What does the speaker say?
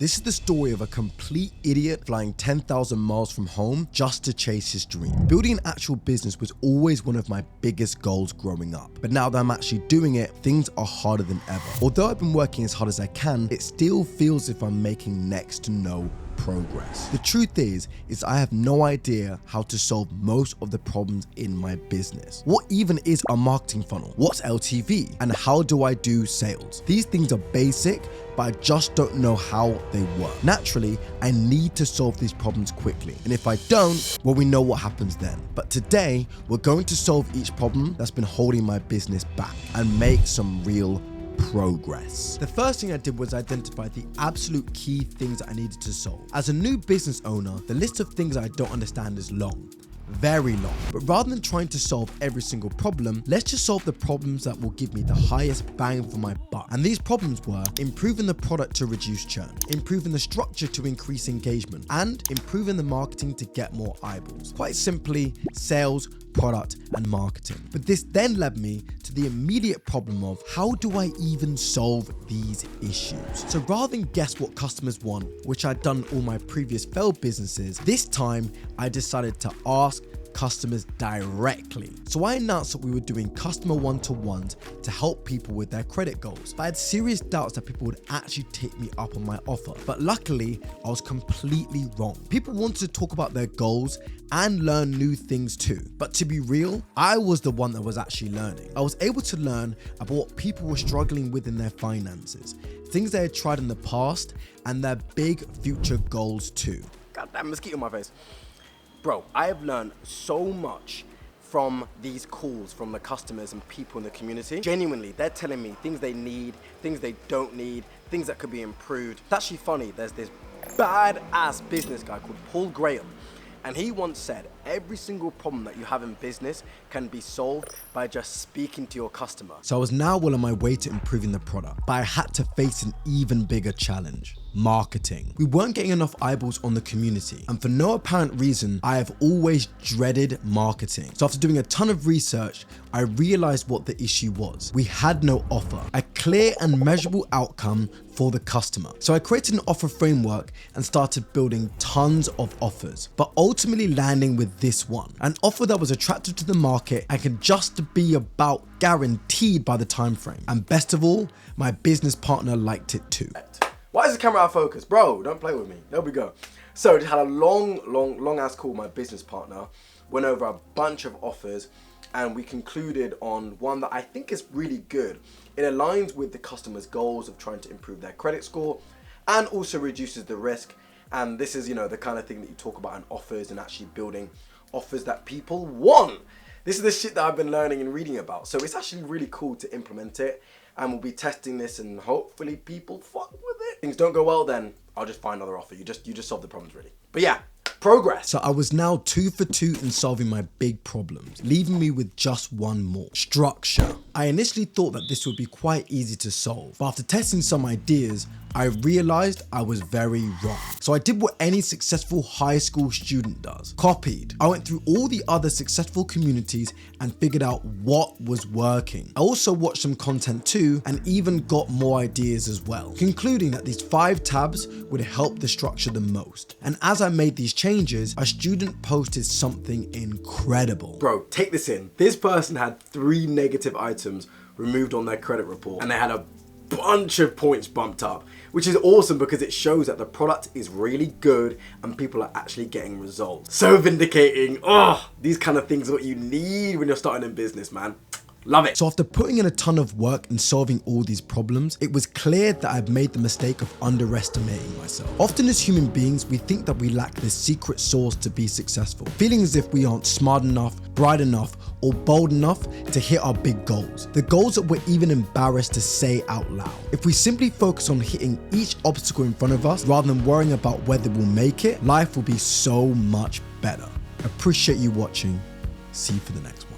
This is the story of a complete idiot flying 10,000 miles from home just to chase his dream. Building an actual business was always one of my biggest goals growing up. But now that I'm actually doing it, things are harder than ever. Although I've been working as hard as I can, it still feels as if I'm making next to no progress. The truth is I have no idea how to solve most of the problems in my business. What even is a marketing funnel? What's LTV? And how do I do sales? These things are basic, but I just don't know how they work. Naturally, I need to solve these problems quickly. And if I don't, well, we know what happens then. But today, we're going to solve each problem that's been holding my business back and make some real progress. The first thing I did was identify the absolute key things that I needed to solve. As a new business owner, the list of things I don't understand is long. Very long. But rather than trying to solve every single problem, let's just solve the problems that will give me the highest bang for my buck. And these problems were improving the product to reduce churn, improving the structure to increase engagement, and improving the marketing to get more eyeballs. Quite simply, sales, product, and marketing. But this then led me to the immediate problem of how do I even solve these issues? So rather than guess what customers want, which I'd done in all my previous failed businesses, this time I decided to ask customers directly. So I announced that we were doing customer one-to-ones to help people with their credit goals. But I had serious doubts that people would actually take me up on my offer. But luckily, I was completely wrong. People wanted to talk about their goals and learn new things too. But to be real, I was the one that was actually learning. I was able to learn about what people were struggling with in their finances, things they had tried in the past, and their big future goals too. God damn, mosquito in my face. Bro, I have learned so much from these calls from the customers and people in the community. Genuinely, they're telling me things they need, things they don't need, things that could be improved. It's actually funny, there's this badass business guy called Paul Graham, and he once said, every single problem that you have in business can be solved by just speaking to your customer. So I was now well on my way to improving the product, but I had to face an even bigger challenge. Marketing. We weren't getting enough eyeballs on the community, and for no apparent reason, I have always dreaded marketing. So after doing a ton of research, I realized what the issue was. We had no offer, a clear and measurable outcome for the customer. So I created an offer framework and started building tons of offers, but ultimately landing with this one, an offer that was attractive to the market and could just be about guaranteed by the time frame. And best of all, my business partner liked it too. Why is the camera out of focus? Bro, don't play with me. There we go. So I had a long ass call with my business partner, went over a bunch of offers, and we concluded on one that I think is really good. It aligns with the customer's goals of trying to improve their credit score and also reduces the risk. And this is, the kind of thing that you talk about in offers and actually building offers that people want. This is the shit that I've been learning and reading about. So it's actually really cool to implement it. And we'll be testing this and hopefully people fuck with it. Things don't go well, then I'll just find another offer. You just solve the problems really. But yeah, progress. So I was now 2 for 2 in solving my big problems, leaving me with just one more: structure. I initially thought that this would be quite easy to solve, but after testing some ideas, I realized I was very wrong. So I did what any successful high school student does: copied. I went through all the other successful communities and figured out what was working. I also watched some content too and even got more ideas as well, concluding that these 5 tabs would help the structure the most. And as I made these changes, a student posted something incredible. Bro, take this in. This person had 3 negative items removed on their credit report and they had a bunch of points bumped up, which is awesome because it shows that the product is really good and people are actually getting results. So vindicating. These kind of things are what you need when you're starting in business, man. Love it. So after putting in a ton of work and solving all these problems, it was clear that I'd made the mistake of underestimating myself. Often as human beings, we think that we lack this secret sauce to be successful, feeling as if we aren't smart enough, bright enough, or bold enough to hit our big goals, the goals that we're even embarrassed to say out loud. If we simply focus on hitting each obstacle in front of us rather than worrying about whether we'll make it, life will be so much better. Appreciate you watching. See you for the next one.